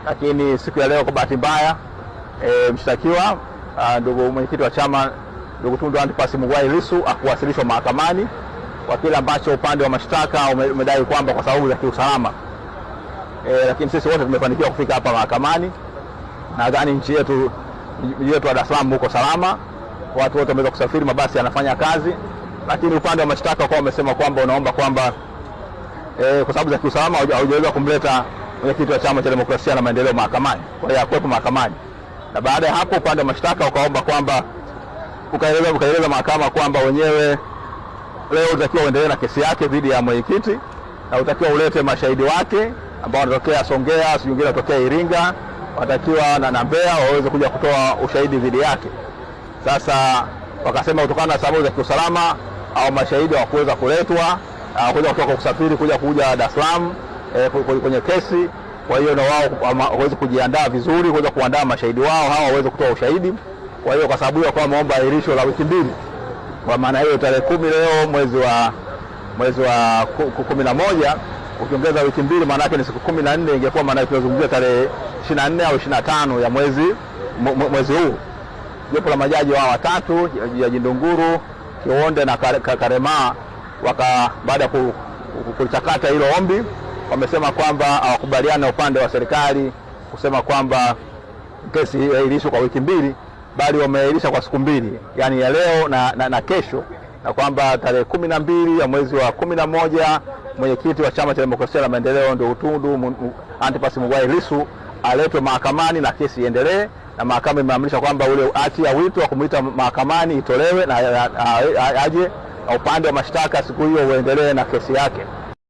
lakini siku ya leo kwa bahati mbaya mshtakiwa ndugu mwenyekiti wa chama ndugu Tundu Antipas Mugwai Lissu akuwasilishwa mahakamani kwa kile ambacho upande wa mashtaka umedai kwamba kwa sababu za kiusalama. Lakini sisi wote tumefanikiwa kufika hapa mahakamani. Nadhani nchi yetu wa Dar es Salaam huko salama. Watu wote wameweza kusafiri, mabasi yanafanya kazi. Lakini upande wa mashtaka kwa wamesema kwamba unaomba kwamba kwa sababu za kiusalama haujaweza kumleta mwenyekiti wa Chama cha Demokrasia na Maendeleo mahakamani. Kwa hiyo hakuwepo mahakamani. Na baada ya hapo upande wa mashtaka ukaomba kwamba ukaeleza mahakama kwamba wenyewe leo utakiwa uendelee na kesi yake dhidi ya mwenyekiti na utakiwa ulete mashahidi wake ambao wanatokea Songea, wengine wanatokea Iringa, watakiwa na Mbeya waweze kuja kutoa ushahidi dhidi yake. Sasa wakasema kutokana na sababu za kiusalama au mashahidi hawakuweza kuletwa, kuja kutoka kusafiri kuja Dar es Salaam kwenye kesi. Kwa hiyo na wao waweze kujiandaa vizuri kuweza kuandaa mashahidi wao hawa waweze kutoa ushahidi. Kwa hiyo kwa sababu hiyo kwa maomba ahirisho la wiki 2. Kwa maana hiyo tarehe 10 leo mwezi wa 11 ukiongeza wiki 2 maana yake ni siku 14, ingekuwa maana tunazungumzia tarehe 24 au 25 ya mwezi huu. Jopo la majaji wao watatu, Jaji Ndunguru, Kionde na Karema baada ya kuchakata hilo ombi wamesema kwamba hawakubaliana upande wa serikali kusema kwamba kesi iahirishwe kwa wiki 2, bali wameahirisha kwa siku 2, yani ya leo na kesho, na kwamba tarehe 12 ya mwezi wa 11 mwenyekiti wa Chama cha Demokrasia na Maendeleo ndio Tundu Antipas Mugwai Lissu aletwe mahakamani na kesi iendelee, na mahakama imeamrisha kwamba ule hati ya wito wa kumuita mahakamani itolewe na aje, na upande wa mashtaka siku hiyo uendelee na kesi yake.